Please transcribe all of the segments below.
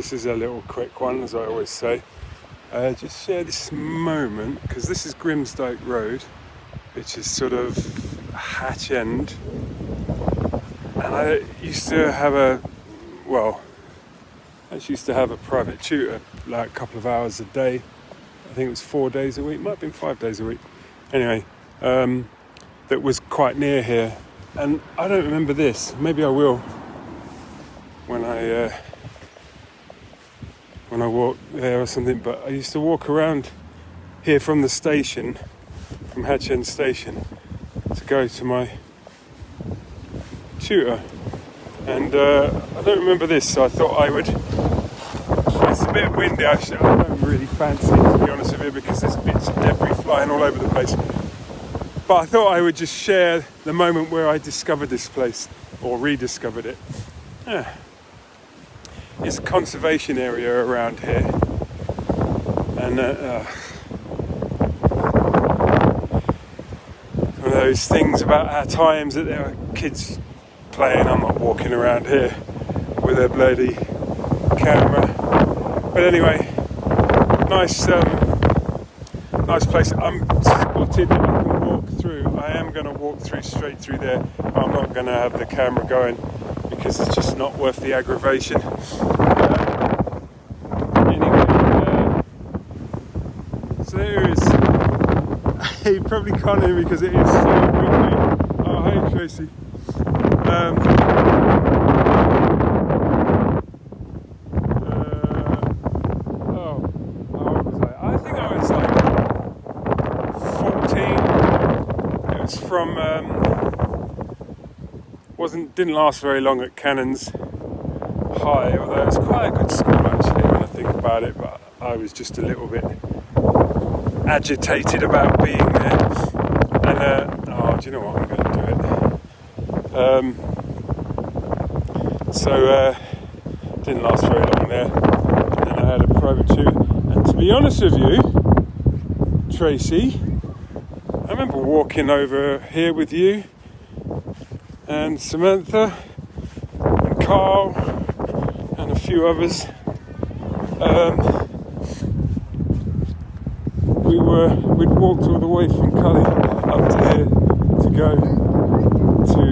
This is a little quick one, as I always say. Just share this moment, because this is Grimsdyke Road, which is sort of Hatch End. And I used to have a private tutor, like a couple of hours a day. I think it was 4 days a week, might have been 5 days a week. Anyway, that was quite near here. And I don't remember this, maybe I will when I walk there or something, but I used to walk around here from the station, from Hatch End Station, to go to my tutor. And I don't remember this, so I thought I would. It's a bit windy, actually. I don't really fancy it, to be honest with you, because there's bits of debris flying all over the place. But I thought I would just share the moment where I discovered this place, or rediscovered it. Yeah. It's a conservation area around here. And one of those things about our times that there were kids playing. I'm not walking around here with a bloody camera. But anyway, nice place. I'm spotted that I can walk through. I am going to walk through straight through there. I'm not going to have the camera going because it's just not worth the aggravation. So there is. You probably can't hear me because it is so windy. Oh, hey Tracy. What was I? I think I was like 14. It was from didn't last very long at Cannons High, although it's quite a good school actually when I think about it, but I was just a little bit agitated about being there. And do you know what, I'm going to do it. So didn't last very long there, and then I had a private tutor. And to be honest with you, Tracy, I remember walking over here with you and Samantha and Carl and a few others. We'd walked all the way from Cully up to here to go to,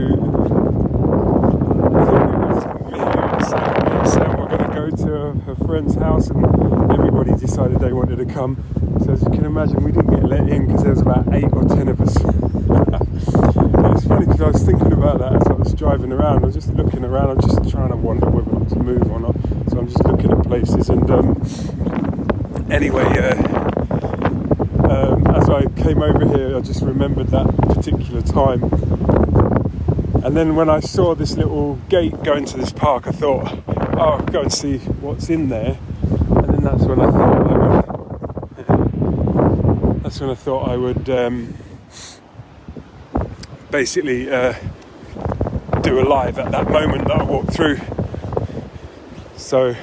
I think it was me and Sam were going to go to her friend's house, and everybody decided they wanted to come. So as you can imagine, we didn't get let in because there was about 8 or 10 of us. It's funny because I was thinking about that as I was driving around. I was just looking around. I'm just trying to wonder whether to move or not. So I'm just looking at places. And anyway, as I came over here, I just remembered that particular time. And then when I saw this little gate going to this park, I thought, oh, I'll go and see what's in there. And then that's when I thought I would basically do a live at that moment that I walked through, so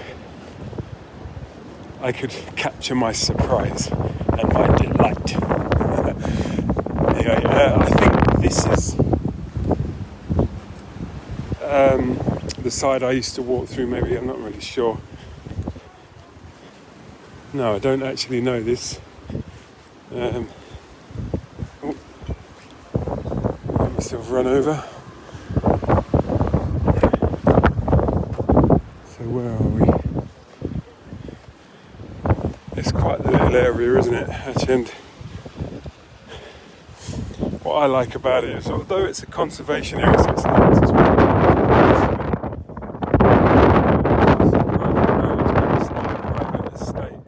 I could capture my surprise and my delight. Anyway, I think this is the side I used to walk through, maybe, I'm not really sure. No, I don't actually know this. Let me still run over. So where are we? It's quite the little area, isn't it, Hatch End? What I like about it is, although it's a conservation area, so it's not as well.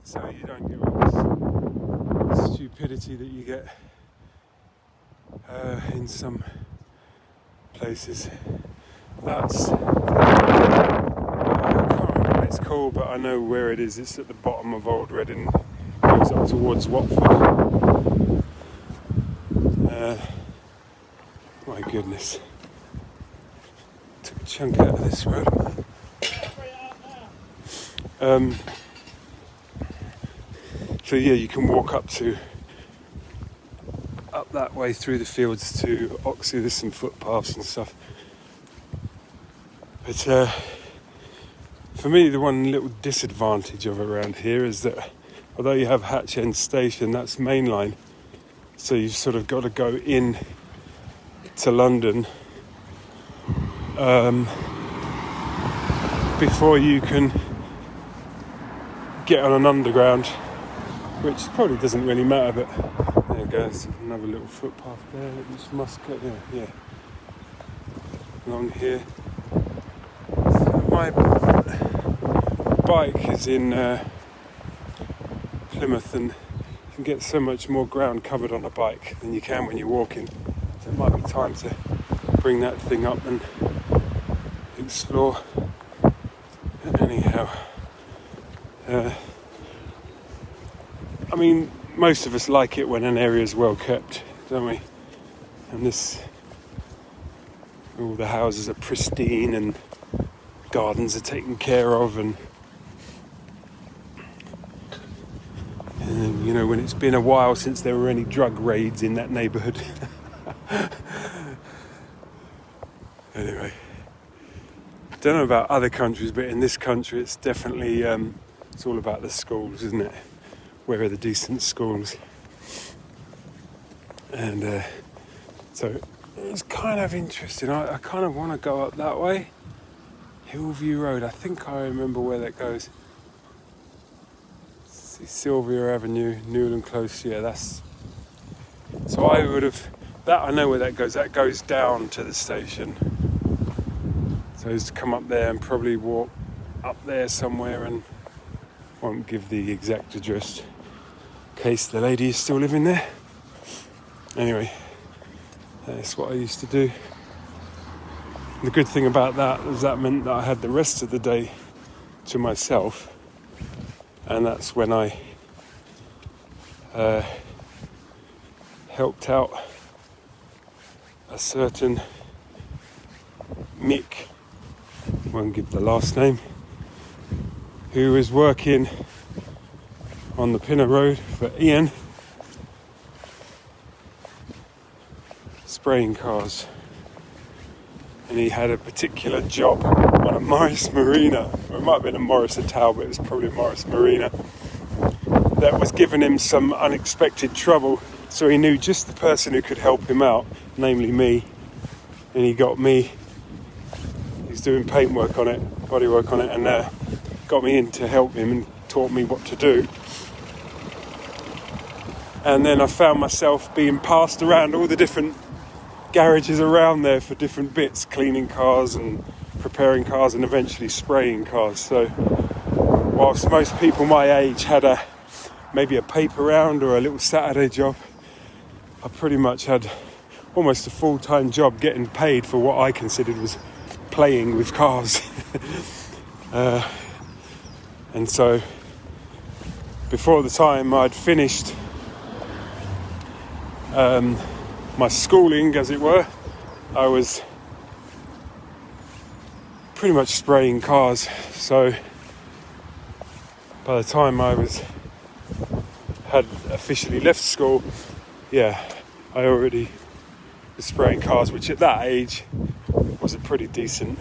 So you don't get all this stupidity that you get in some places. That's I can't remember what it's called, but I know where it is. It's at the bottom of Old Reading, goes up towards Watford. My goodness, took a chunk out of this road. So yeah, you can walk up that way through the fields to Oxley. There's some footpaths and stuff. But For me, the one little disadvantage of around here is that although you have Hatch End Station, that's mainline, so you've sort of got to go in to London before you can get on an underground, which probably doesn't really matter, but there goes another little footpath there, which must go there, yeah, along here. So my bike is in Plymouth, and you can get so much more ground covered on a bike than you can when you're walking, so it might be time to bring that thing up and explore. Anyhow, I mean, most of us like it when an area is well kept, don't we? And all the houses are pristine and gardens are taken care of, and you know, when it's been a while since there were any drug raids in that neighbourhood. Anyway, I don't know about other countries, but in this country it's definitely it's all about the schools, isn't it? Where are the decent schools? And so it's kind of interesting. I kind of want to go up that way, Hillview Road. I think I remember where that goes. Sylvia Avenue, Newland Close. Yeah, that's. So I would have. That I know where that goes. That goes down to the station. So it's to come up there and probably walk up there somewhere, and won't give the exact address in case the lady is still living there. Anyway, that's what I used to do. The good thing about that was that meant that I had the rest of the day to myself, and that's when I helped out a certain Mick, won't give the last name, who was working on the Pinner Road for Ian, spraying cars. And he had a particular job on a Morris Marina, or it might have been a Morris Etoile, but it was probably a Morris Marina, that was giving him some unexpected trouble. So he knew just the person who could help him out, namely me, and he got me. He's doing paintwork on it, bodywork on it, and got me in to help him and taught me what to do. And then I found myself being passed around all the different garages around there for different bits, cleaning cars and preparing cars and eventually spraying cars. So whilst most people my age had maybe a paper round or a little Saturday job, I pretty much had almost a full-time job getting paid for what I considered was playing with cars. And so before the time I'd finished my schooling, as it were, I was pretty much spraying cars. So by the time I had officially left school, yeah, I already was spraying cars, which at that age was a pretty decent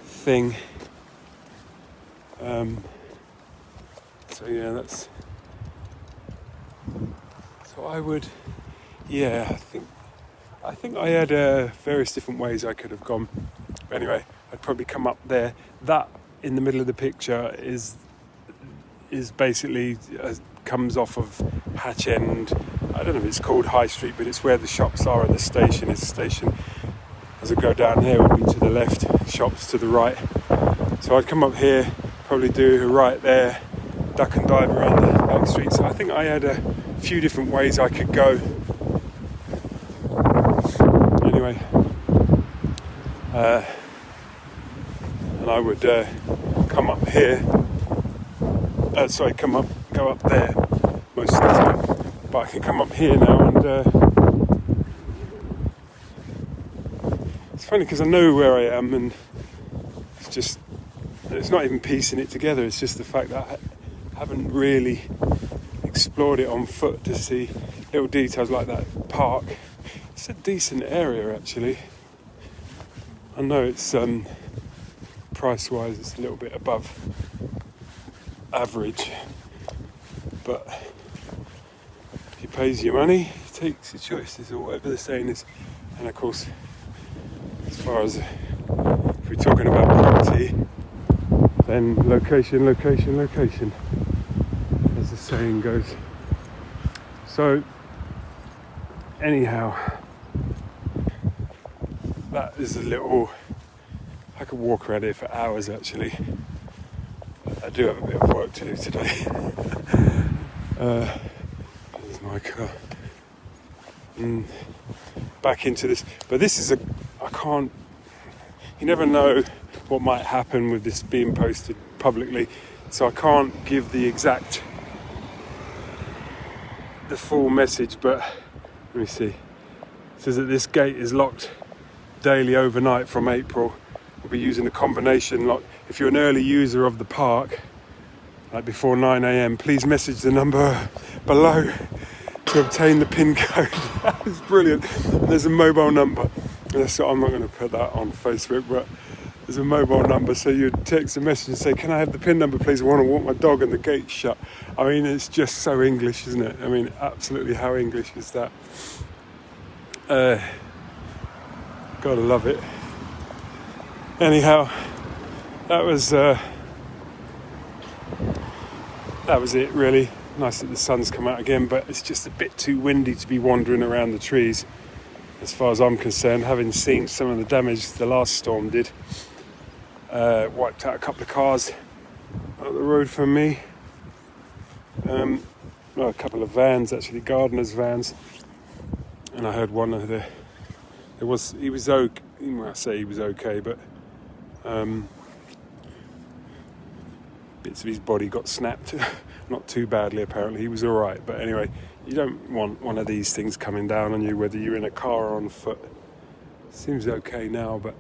thing. So yeah, that's. So I would. Yeah, I think I had various different ways I could have gone. But anyway, I'd probably come up there. That in the middle of the picture is basically comes off of Hatch End. I don't know if it's called High Street, but it's where the shops are and the station is. The station, as I go down here, would be to the left, shops to the right. So I'd come up here, probably do a right there, duck and dive around the back street. So I think I had a few different ways I could go. Anyway, and I would come up here, go up there most of the time, but I can come up here now, and it's funny because I know where I am, and it's not even piecing it together, it's just the fact that I haven't really explored it on foot to see little details like that park. It's a decent area, actually. I know it's price-wise, it's a little bit above average. But he pays your money, he takes your choices, or whatever the saying is. And of course, as far as if we're talking about property, then location, location, location, as the saying goes. So, anyhow, that is a little, I could walk around here for hours actually. I do have a bit of work to do today. There's my car. Back into this, but this is you never know what might happen with this being posted publicly, so I can't give the full message, but let me see. It says that this gate is locked daily overnight from April. We'll be using a combination lock. If you're an early user of the park, like before 9 a.m, please message the number below to obtain the PIN code. That is brilliant. And there's a mobile number. I'm not going to put that on Facebook, but there's a mobile number, so you text a message and say, can I have the PIN number please, I want to walk my dog and the gate's shut. I mean, it's just so English, isn't it? I mean, absolutely, how English is that? Gotta love it. Anyhow, that was it really. Nice that the sun's come out again, but it's just a bit too windy to be wandering around the trees, as far as I'm concerned, having seen some of the damage the last storm did. Wiped out a couple of cars up the road from me. A couple of vans, actually, gardeners' vans. And I heard one of he was okay, well, I say he was okay, but bits of his body got snapped. Not too badly, apparently. He was all right, but anyway, you don't want one of these things coming down on you, whether you're in a car or on foot. Seems okay now, but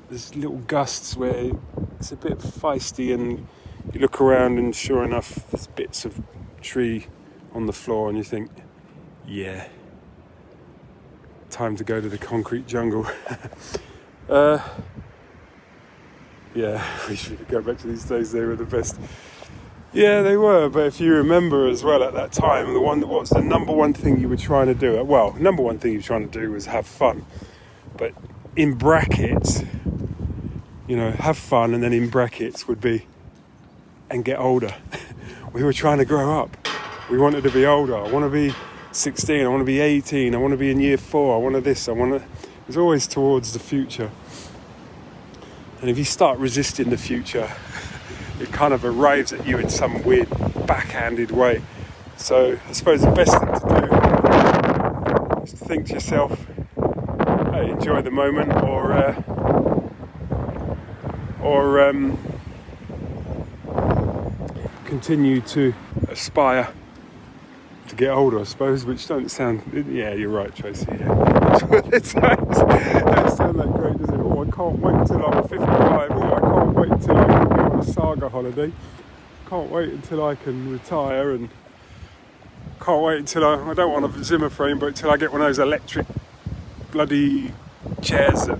there's little gusts where it's a bit feisty, and you look around and sure enough there's bits of tree on the floor, and you think, yeah, time to go to the concrete jungle. Yeah, we should go back to these days. They were the best. Yeah, they were, but if you remember as well at that time, what's the number one thing you were trying to do? Well, number one thing you were trying to do was have fun. But in brackets, have fun, and then in brackets would be, and get older. We were trying to grow up. We wanted to be older. I want to be 16, I want to be 18, I want to be in year 4, I want to this, it was always towards the future. And if you start resisting the future, it kind of arrives at you in some weird backhanded way. So I suppose the best thing to do is to think to yourself, hey, enjoy the moment, or continue to aspire to get older, I suppose, which don't sound, yeah, you're right, Tracy, yeah. It don't sound that great, does it? Oh, I can't wait till I'm 55, oh, I can't wait till I can go on a saga holiday, can't wait until I can retire, and can't wait until I don't want a Zimmer frame, but until I get one of those electric bloody chairs that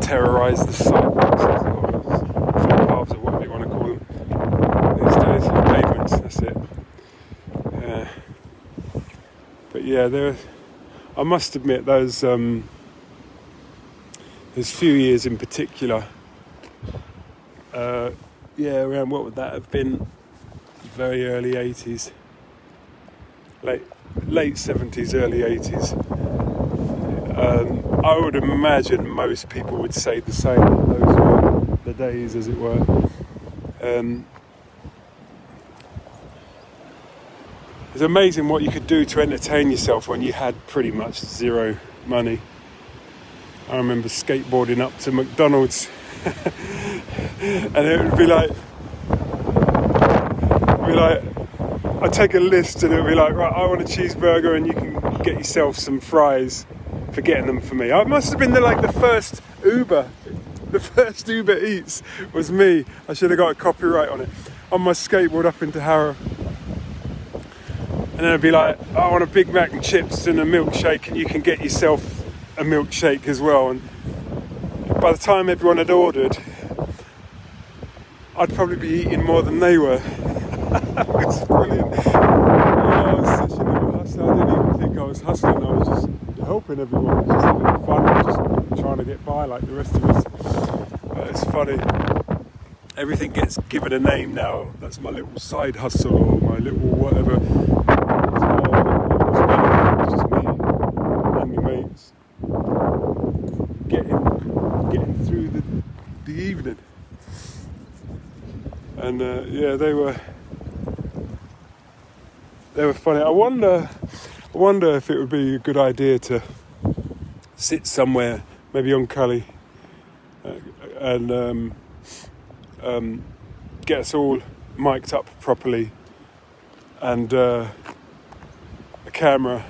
terrorise the sidewalks, footpaths, or whatever you want to call them these days, pavements, that's it. But yeah, I must admit there's few years in particular, around, what would that have been, very early 80s, late 70s, early 80s. I would imagine most people would say the same, that those were the days, as it were. It's amazing what you could do to entertain yourself when you had pretty much zero money. I remember skateboarding up to McDonald's and it would be like I'd take a list and it would be like, right, I want a cheeseburger, and you can get yourself some fries for getting them for me. I must have been the first Uber. The first Uber Eats was me. I should have got a copyright on it. On my skateboard up into Harrow. And then I'd be like, oh, I want a Big Mac and chips and a milkshake, and you can get yourself a milkshake as well. And by the time everyone had ordered, I'd probably be eating more than they were. It's brilliant. I was such a little hustler. I didn't even think I was hustling. I was just helping everyone. It was just having fun. I was just trying to get by like the rest of us. It's funny. Everything gets given a name now. That's my little side hustle or my little whatever. It was just me and my mates getting through the evening. And they were funny. I wonder if it would be a good idea to sit somewhere, maybe on Cully, and get us all mic'd up properly, and a camera,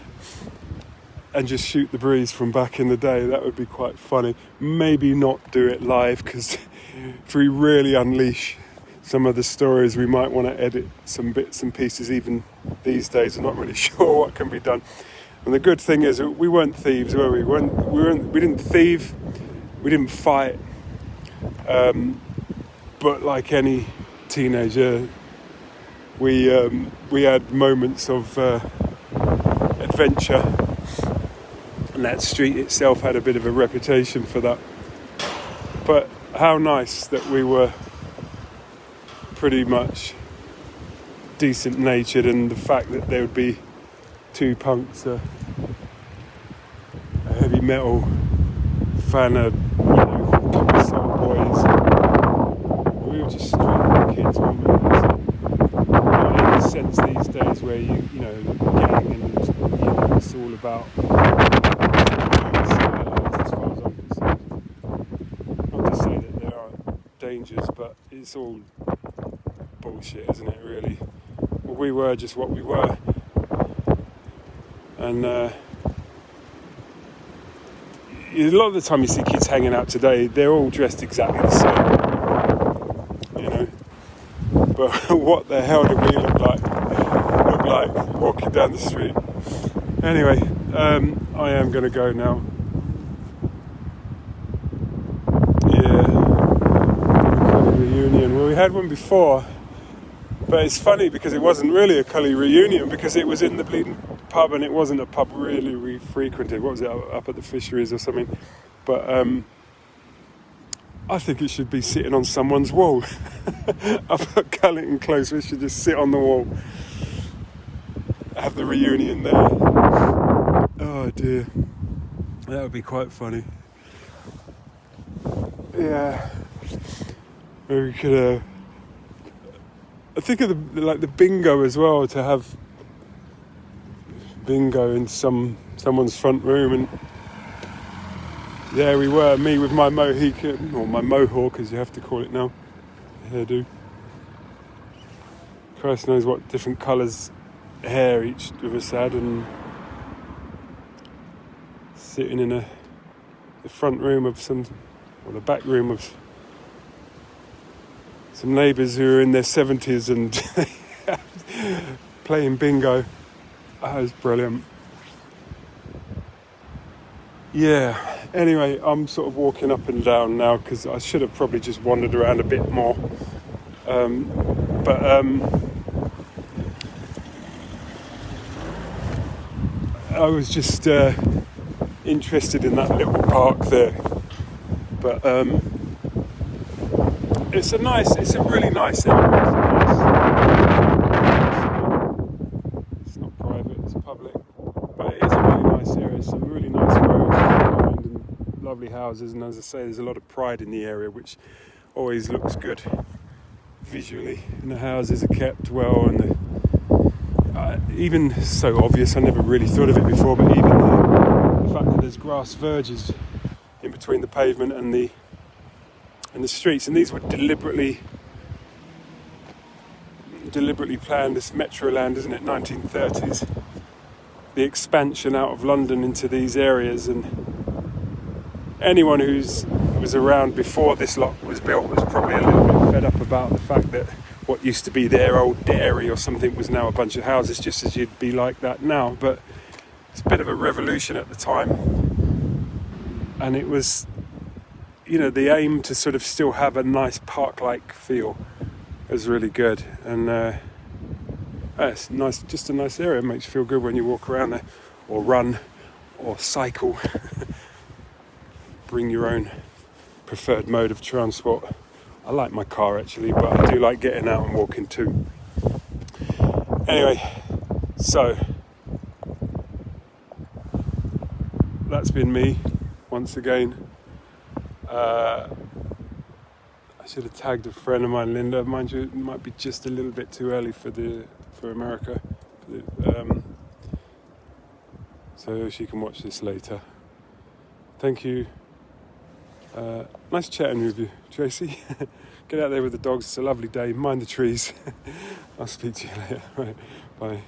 and just shoot the breeze from back in the day. That would be quite funny. Maybe not do it live, because if we really unleash some of the stories, we might want to edit some bits and pieces. Even these days, I'm not really sure what can be done. And the good thing is, we weren't thieves, were we? We didn't thieve, we didn't fight. But like any teenager, we had moments of adventure, and that street itself had a bit of a reputation for that. But how nice that we were pretty much decent natured, and the fact that there would be two punks, a heavy metal fan, a couple of soul boys. We were just street kids, weren't we? Not in the sense these days where you gang and it's all about as far as I'm concerned. Not to say that there aren't dangers, but it's all bullshit, isn't it, really? Well, we were just what we were. And a lot of the time you see kids hanging out today, they're all dressed exactly the same, But what the hell do we look like walking down the street? Anyway, I am going to go now. Yeah, Cully reunion. Well, we had one before, but it's funny because it wasn't really a Cully reunion, because it was in the bleeding pub, and it wasn't a pub really we frequented. What was it, up at the fisheries or something? But I think it should be sitting on someone's wall. Up at Cullington Close, we should just sit on the wall, have the reunion there. Oh dear, that would be quite funny. Yeah, maybe we could. I think of the bingo as well, to have bingo in someone's front room, and there we were, me with my Mohican, or my Mohawk as you have to call it now, hairdo. Christ knows what different colours hair each of us had, and sitting in the front room of the back room of some neighbours who were in their 70s and playing bingo. That was brilliant. Yeah, anyway, I'm sort of walking up and down now because I should have probably just wandered around a bit more. But I was just interested in that little park there. But it's a really nice area. It's not private, it's public. But it is a really nice area, some really nice roads and lovely houses, and as I say, there's a lot of pride in the area, which always looks good visually. And the houses are kept well, and even so obvious, I never really thought of it before, but even the fact that there's grass verges in between the pavement and the streets, and these were deliberately planned. This metro land, isn't it, 1930s, the expansion out of London into these areas. And anyone who was around before this lot was built was probably a little bit fed up about the fact that what used to be their old dairy or something was now a bunch of houses, just as you'd be like that now. But it's a bit of a revolution at the time, and it was, the aim to sort of still have a nice park-like feel. was really good. And it's nice, just a nice area. It makes you feel good when you walk around there, or run, or cycle. Bring your own preferred mode of transport. I like my car actually, but I do like getting out and walking too. Anyway, so that's been me once again. I should have tagged a friend of mine, Linda. Mind you, it might be just a little bit too early for America, so she can watch this later. Thank you. Nice chatting with you, Tracy. Get out there with the dogs. It's a lovely day. Mind the trees. I'll speak to you later. Right. Bye.